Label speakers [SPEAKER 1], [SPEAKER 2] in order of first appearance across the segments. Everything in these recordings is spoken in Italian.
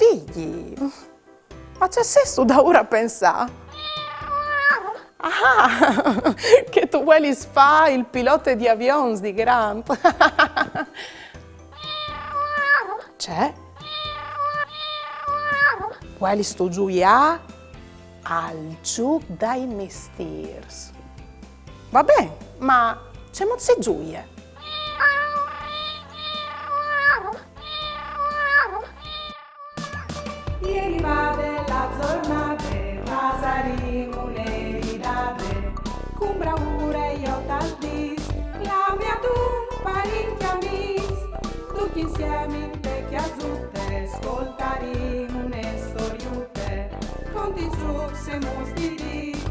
[SPEAKER 1] Vigli, ma c'è sesso da ora a pensare? Ah, che tu vuoi fa il pilota di avions di Grant. C'è? Vuoi sto gioia al gioco dai mestiers. Va bene, ma c'è molte gioie.
[SPEAKER 2] Ieri va della giornata, pasaremo un'eridate, con bravura io t'aldis, la mia tu parenti amis, tutti insieme in te chiasutte, ascoltaremo une storiute, con ti giù se mostri,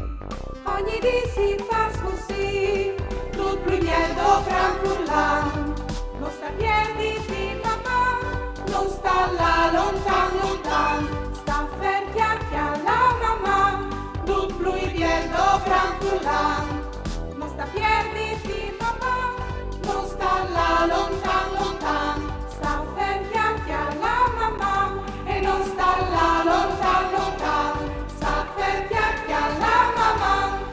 [SPEAKER 2] ogni dì si fa così, tutto più miel do gran furlan, non sta piedi di mamma, non sta là lontan lontan, sta ferti anche alla mamma, tut lui biel do gran furlan, non sta piedi di mamma, non sta là lontan lontan, sta ferti anche alla mamma, e non sta là lontan lontan, sta ferti anche alla mamma.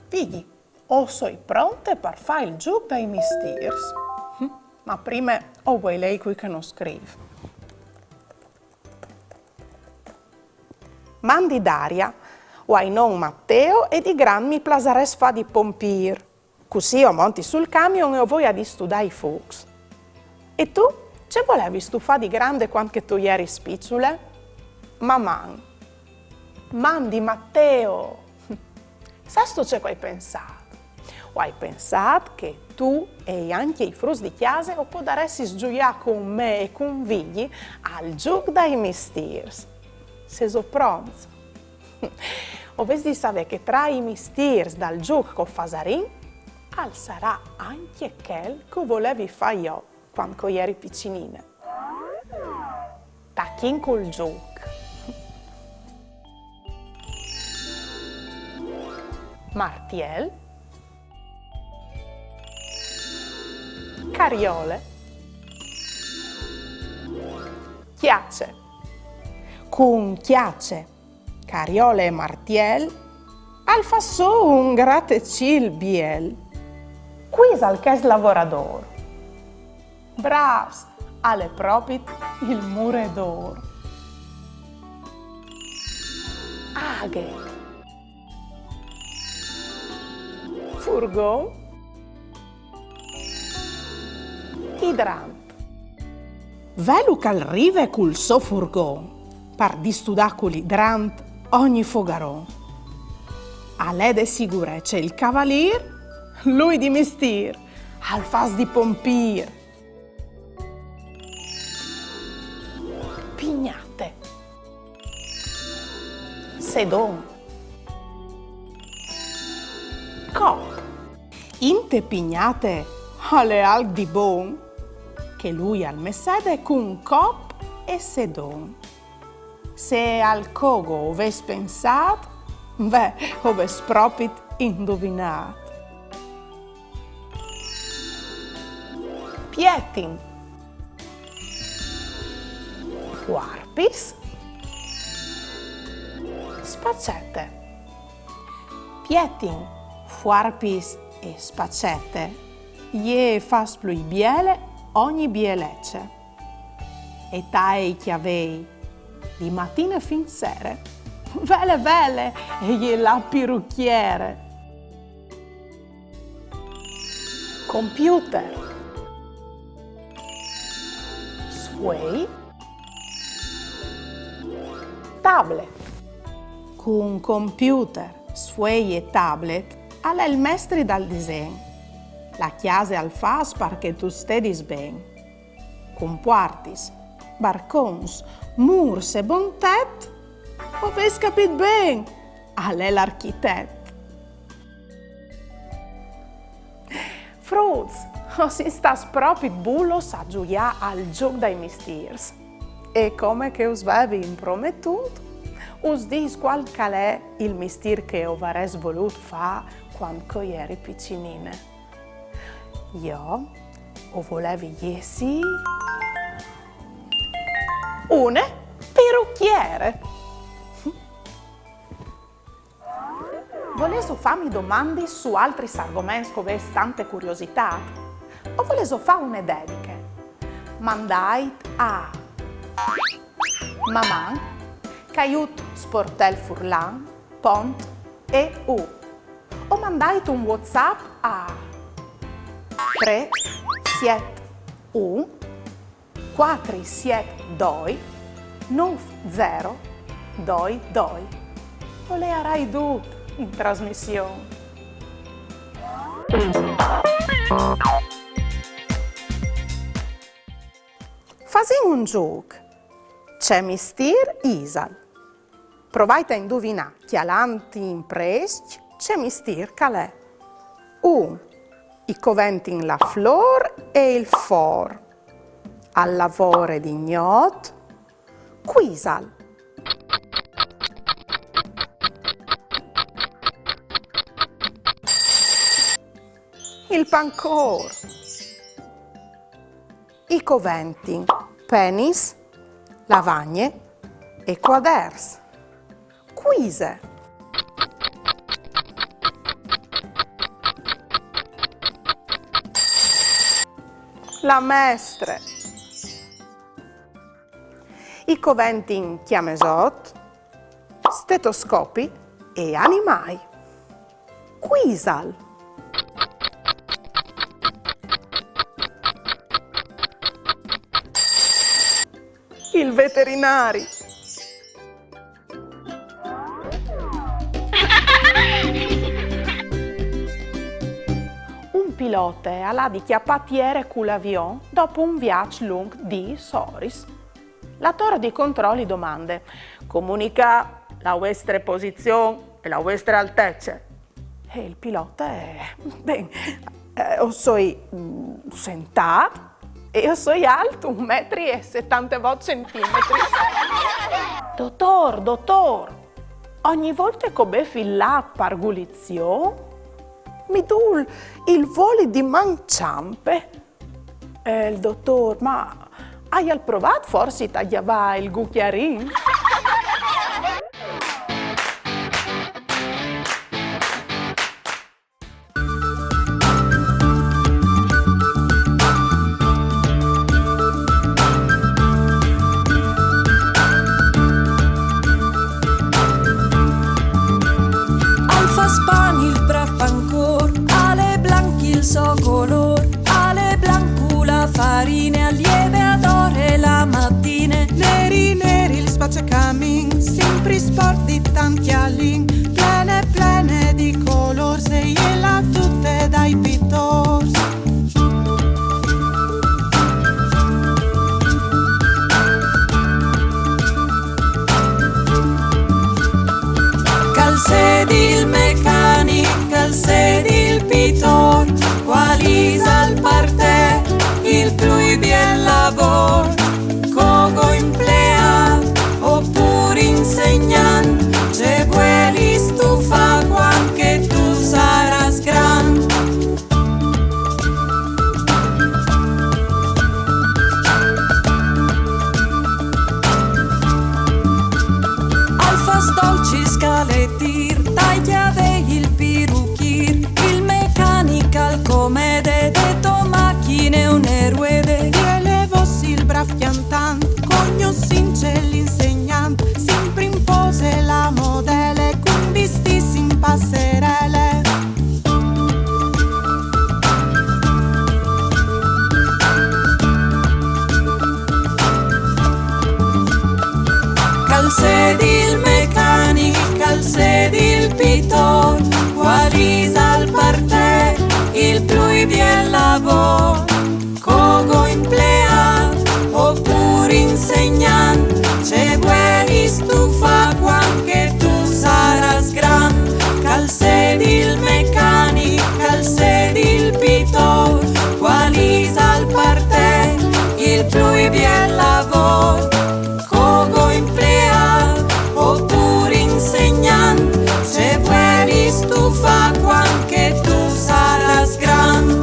[SPEAKER 1] Figli, o sei pronte per fare il gioco dai mestiers? Ma prima o vuoi lei qui che non scrive? Mandi Daria, o ai non Matteo e di gran mi plasares fa di pompir. Così io monti sul camion e ho voglia di studiare i fuocs. E tu, ce volevi stufare di grande quando che tu ieri spicciole? Maman, mandi Matteo. Sesto c'è che hai pensato? O hai pensato che tu e anche i frus di chiesa o potresti sgioiare con me e con Vigli al gioco dai mestiers? Se so pronto? O vedi di sapere che tra i mestiers dal gioco con Fasarin, al sarà anche quel che volevi fare io quando eri piccinina. Tacchin col gioco. Martiel, cariole, chiace, con chiace, cariole e martiel, al fasso un grattecil biel, quis al che lavorador, bravs, alle propit il muredor, aghe, furgon, idrant. Velu cal rive cul so furgon, par di studacul idrant ogni fogaron. A lei de sicure c'è il cavalier, lui di mestir, al fas di pompir. Pignate, sedon, cop. Inte pignate alle al di bon, che lui al messede con cop e sedon. Se al cogo oves pensat, beh, oves propit indovinat. Pietin, fuarpis, spaccette. Pietin, fuarpis e spaccette, ie fas plui biele ogni bielecce. E taei chiavei, di mattina fin sere, vele vele, e ie la pirucchiere. Computer, sfuei, tablet. Con computer, sfuei e tablet, alla il mestri dal disegno. La chiesa al fas perché tu stedis ben. Comportis, barcons, murs e bontet, oves capit ben, alla l'architet. Fruz, si stas proprio bullos a gioia al gioco dai mestiers. E come che us avevi impromettuto, us dis qual è il mestier che ovares volut fa quando eri piccinine. Io o volevi essi un perrucchiere. Volevo farmi domande su altri argomenti con tante curiosità? O volevo fare una dediche? Mandai a mamma che aiuto sportel furlan, pont e u. O mandai un WhatsApp a 3 7 1 4 7 2 9 0 2 2. O le arai tu in trasmissione. Facciamo un gioco. C'è Mistir Isal. Provate a indovinare chi avanti in prest c'è Mistir calè. I coventi la flor e il for. Al lavoro di gnot. Quisal. Il pancor. I coventi penis, lavagne e quaders. Quise. La mestre. I coventi chiamesot, stetoscopi e animai. Quisal. Il veterinari. Un pilota ha di chiappatiere con l'avion dopo un viaggio lungo di Soris. La torre di controlli domande: comunica la vostra posizione e la vostra altezza. E il pilota io sono sentato e io sono alto 1,78 m. Dottor, ogni volta che beffi la pargulizione, mi do il volo di manciampe. Il dottor, ma hai provato forse tagliava il cucchiarin?
[SPEAKER 2] Farine allieve ad ore la mattina, neri il spazio cammin, sempre sporti tanti all'in, plene di color, se gliela tutte dai pittori. Calzedi il meccanico, calzedi il pittor, quali al parte il più bien lavoro, cogo empleato oppure insegnante, se vuoi stufa anche tu saras gran. Alfas dolci scalettir, tagliave il pirucchir, il mechanical comede detto macchine un eroe de levossi il brav piantant, cogno since l'insegnante, sempre impose la modele, con vistis in passerelle. Calzedi il meccanico, calzedi il pittor, quali al parte il più bien lavoro, cogo empleato oppure insegnante, se vuoi stufa anche tu saras gran. Calzedi il meccanico, calzedi il pittor, quali al parte il più bien lavoro, cogo empleato oppure insegnante, se vuoi stufa anche tu saras gran.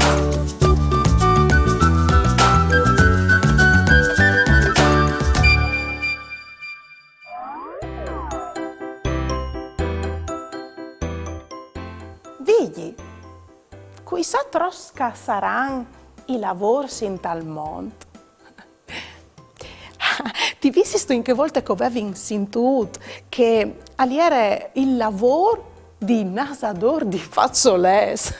[SPEAKER 1] Quizá trosca saranno i lavori in tal mondo. Ti visto in che volte che avevi sentito che era il lavoro di nasador di fazzoles?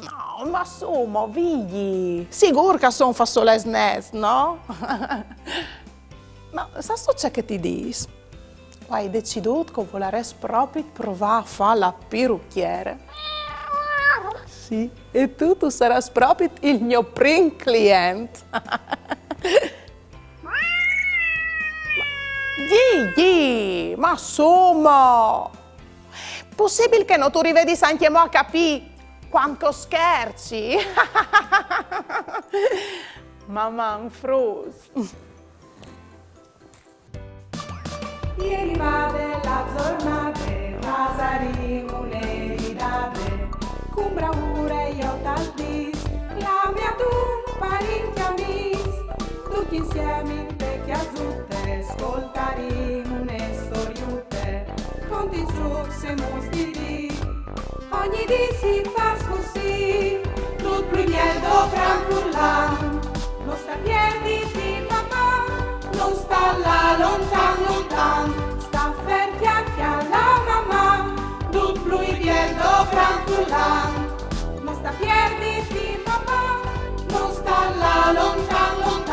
[SPEAKER 1] No, ma insomma, vigli, sicuro che sono fazzoles nes, no? Ma sai c'è che ti dici? Hai deciso che voleresti proprio provare a fare la parrucchiere. Sì, e tu sarai proprio il mio primo cliente. Gli, ma insomma, possibile che non tu rivedi anche mo a capire quanto scherzi? Mamma, un frus.
[SPEAKER 2] Ieri va della giornata, pasaremo un'eridate, con bravura io tal dis, la mia tu parenti amis, tutti insieme in vecchia zutte, ascoltaremo une storiute, conti trucs e mostri, ogni dì si fa così, tutto più miel do gran furlan, non sta piedi di mamma, non sta là lontan lontan, sta ferti anche alla mamma, tut plui biel do gran furlan, non sta piedi di mamma, non sta là lontan lontan.